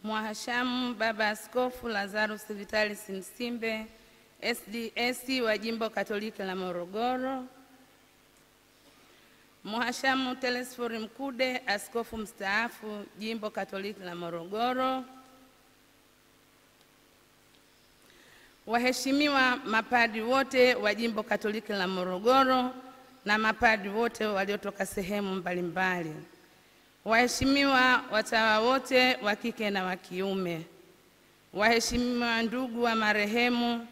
Mhashamu Baba Askofu Lazarus Vitalis Msimbe, SDS wa Jimbo Katoliki la Morogoro. Mhashamu Telesfori Mkude, Askofu mstaafu Jimbo Katoliki la Morogoro. Waheshimiwa mapadi wote wa Jimbo Katoliki la Morogoro na mapadi wote waliotoka sehemu mbalimbali. Waheshimiwa watawa wote wa kike na wa kiume. Waheshimiwa ndugu wa marehemu,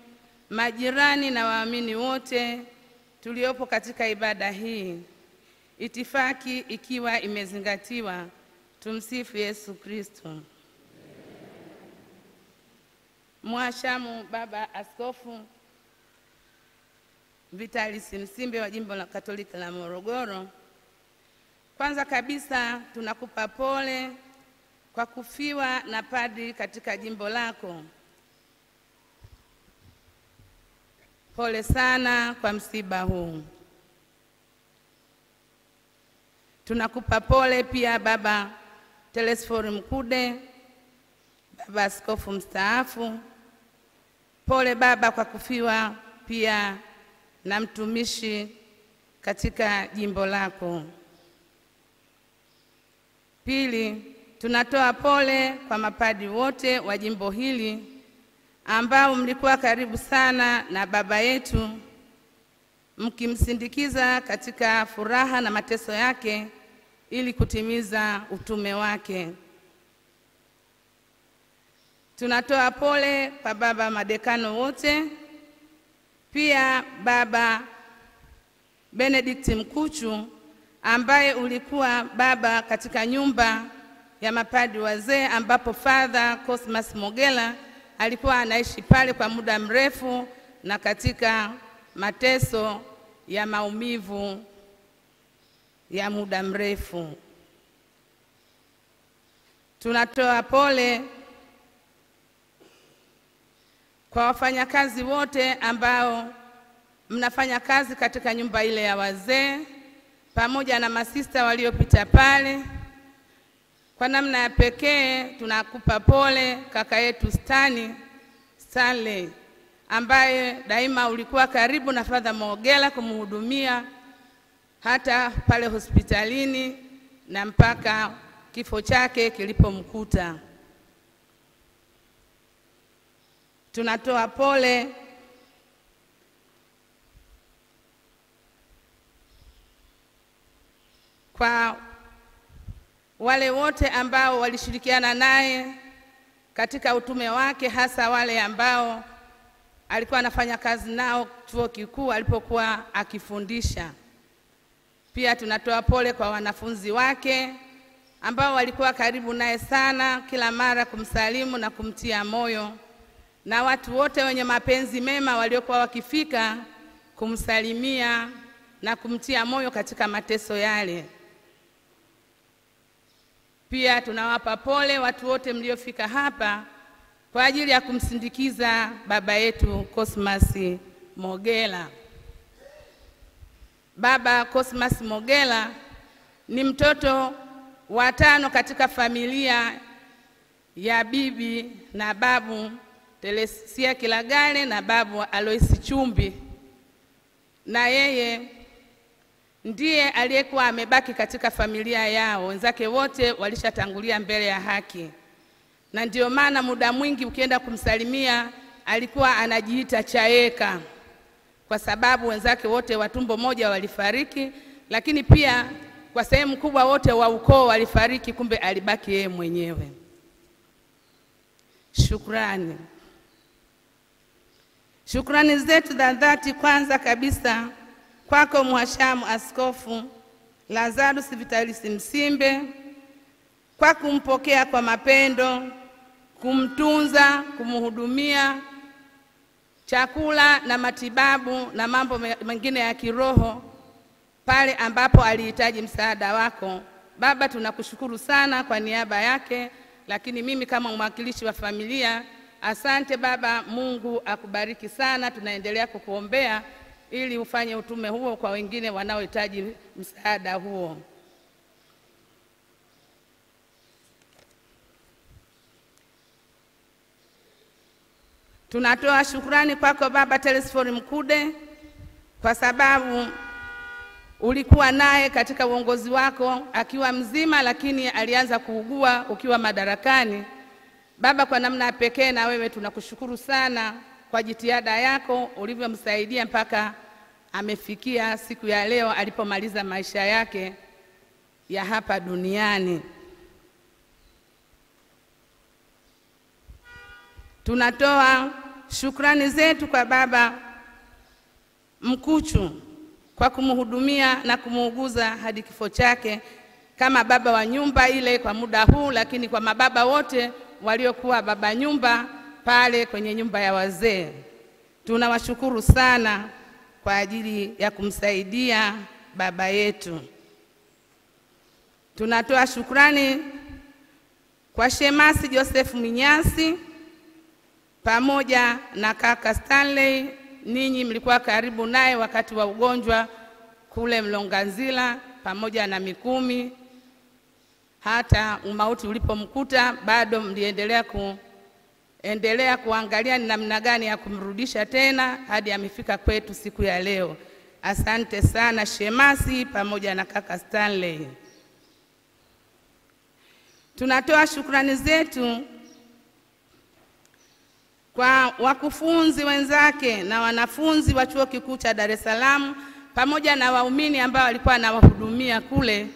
majirani na waamini wote tuliopo katika ibada hii. Itifaki ikiwa imezingatiwa. Tumsifu Yesu Kristo. Mhashamu Baba Askofu Vitalis Msimbe wa Jimbo la Katoliki la Morogoro, kwanza kabisa tunakupa pole kwa kufiwa na padri katika jimbo lako. Pole sana kwa msiba huu. Tunakupa pole pia Baba Telesfori Mkude, Baba Askofu mstaafu. Pole Baba kwa kufiwa pia na mtumishi katika jimbo lako. Pili, tunatoa pole kwa mapadi wote wa jimbo hili ambao mlikuwa karibu sana na baba yetu, mkimsindikiza katika furaha na mateso yake ili kutimiza utume wake. Tunatoa pole kwa baba madekano wote, pia Baba Benedict Mkuchu ambaye ulikuwa baba katika nyumba ya mapadi wazee ambapo Father Cosmas Mogela alikuwa anaishi pale kwa muda mrefu na katika mateso ya maumivu ya muda mrefu. Tunatoa pole kwa wafanyakazi wote ambao mnafanya kazi katika nyumba ile ya wazee, pamoja na masista waliopita pale. Kwa namna ya pekee tunakupa pole kaka yetu Stanley ambaye daima ulikuwa karibu na Father Mogela kumhudumia hata pale hospitalini na mpaka kifo chake kilipomkuta. Tunatoa pole kwa wale wote ambao walishirikiana naye katika utume wake, hasa wale ambao alikuwa anafanya kazi nao chuo kikuu alipokuwa akifundisha. Pia tunatoa pole kwa wanafunzi wake ambao walikuwa karibu naye sana, kila mara kumsalimu na kumtia moyo, na watu wote wenye mapenzi mema waliokuwa wakifika kumsalimia na kumtia moyo katika mateso yale. Pia tunawapa pole watu wote mliofika hapa kwa ajili ya kumsindikiza baba yetu Cosmas Mogela. Baba Cosmas Mogela ni mtoto wa 5 katika familia ya bibi na babu Telesia Kilagale na babu Aloisi Chumbi, na yeye ndiye aliyekuwa amebaki katika familia yao. Wenzake wote walishatangulia mbele ya haki, na ndio maana muda mwingi ukienda kumsalimia alikuwa anajiita Chaeka, kwa sababu wenzake wote wa tumbo moja walifariki, lakini pia kwa sehemu kubwa wote wa ukoo walifariki, kumbe alibaki yeye mwenyewe. Shukrani. Shukrani zetu za dhati kwanza kabisa kwako Mhashamu Askofu Lazarus Vitalis Msimbe, kwa kumpokea kwa mapendo, kumtunza, kumhudumia chakula na matibabu na mambo mengine ya kiroho pale ambapo alihitaji msaada wako. Baba, tunakushukuru sana kwa niaba yake, lakini mimi kama mwakilishi wa familia, asante Baba. Mungu akubariki sana. Tunaendelea kukuombea ili ufanye utume huo kwa wengine wanaohitaji msaada huo. Tunatoa shukrani kwako Baba Telesfori Mkude kwa sababu ulikuwa naye katika uongozi wako akiwa mzima, lakini alianza kuugua ukiwa madarakani. Baba, kwa namna pekee na wewe tunakushukuru sana kwa jitihada yako ulivyomsaidia mpaka amefikia siku ya leo alipomaliza maisha yake ya hapa duniani. Tunatoa shukrani zetu kwa Baba Mkuchu kwa kumhudumia na kumuuguza hadi kifo chake kama baba wa nyumba ile kwa muda huu, lakini kwa mababa wote waliokuwa baba nyumba pale kwenye nyumba ya wazee. Tunawashukuru sana kwa ajili ya kumsaidia baba yetu. Tunatoa shukrani kwa Shemasi Joseph Minyasi pamoja na kaka Stanley. Ninyi mlikuwa karibu naye wakati wa ugonjwa kule Mlonganzila pamoja na Mikumi. Hata umauti ulipomkuta bado mliendelea kuangalia ni namna gani ya kumrudisha tena hadi amefika kwetu siku ya leo. Asante sana Shemasi pamoja na kaka Stanley. Tunatoa shukrani zetu kwa wakufunzi wenzake na wanafunzi wa Chuo Kikuu cha Dar es Salaam pamoja na waumini ambao walikuwa anawahudumia kule.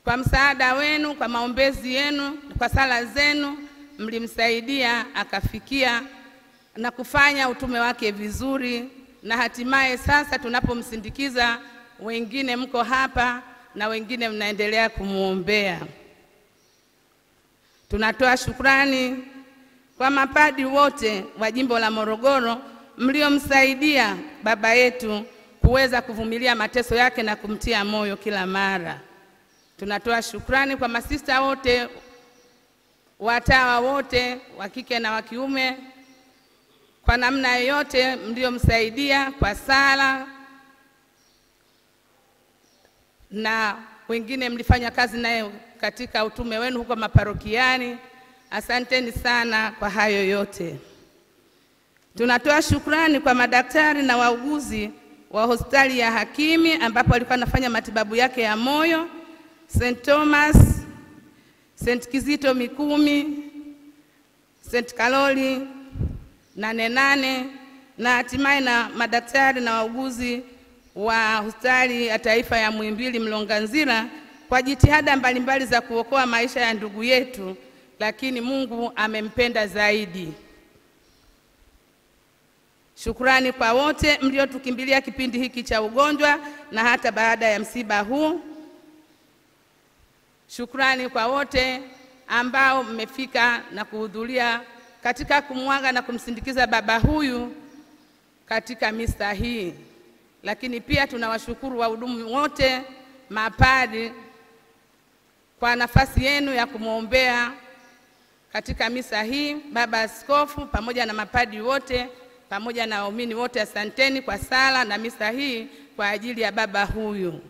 Kwa msaada wenu, kwa maombezi yenu, kwa sala zenu, mlimsaidia akafikia na kufanya utume wake vizuri, na hatimaye sasa tunapomsindikiza, wengine mko hapa na wengine mnaendelea kumuombea. Tunatoa shukrani kwa mapadi wote wa jimbo la Morogoro mliomsaidia baba yetu kuweza kuvumilia mateso yake na kumtia moyo kila mara. Tunatoa shukrani kwa masista wote, watawa wote wa kike na wa kiume, kwa namna yote mliomsaidia kwa sala, na wengine mlifanya kazi naye katika utume wenu huko maparokiani. Asanteni sana kwa hayo yote. Tunatoa shukrani kwa madaktari na wauguzi wa hospitali ya Hakimi ambapo alikuwa anafanya matibabu yake ya moyo, St. Thomas, St. Kizito Mikumi, St. Karoli Nane, na hatimaye na madaktari na wauguzi wa hospitali ya taifa ya Muhimbili Mlonganzila kwa jitihada mbalimbali za kuokoa maisha ya ndugu yetu, lakini Mungu amempenda zaidi. Shukrani kwa wote mliotukimbilia kipindi hiki cha ugonjwa na hata baada ya msiba huu. Shukrani kwa wote ambao mmefika na kuhudhuria katika kumwaga na kumsindikiza baba huyu katika misa hii. Lakini pia tunawashukuru wahudumu wote, mapadi, kwa nafasi yenu ya kumwombea katika misa hii. Baba Askofu pamoja na mapadi wote pamoja na waumini wote, asanteni kwa sala na misa hii kwa ajili ya baba huyu.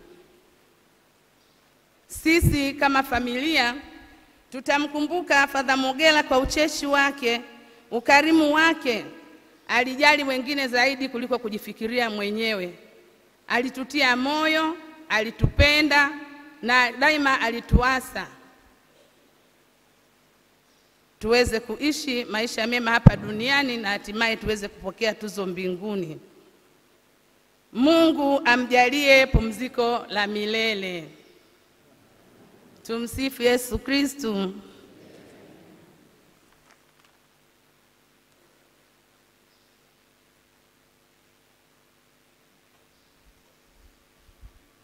Sisi kama familia tutamkumbuka Father Mogela kwa ucheshi wake, ukarimu wake. Alijali wengine zaidi kuliko kujifikiria mwenyewe. Alitutia moyo, alitupenda na daima alituasa tuweze kuishi maisha mema hapa duniani na hatimaye tuweze kupokea tuzo mbinguni. Mungu amjalie pumziko la milele. Tumsifu Yesu Kristo.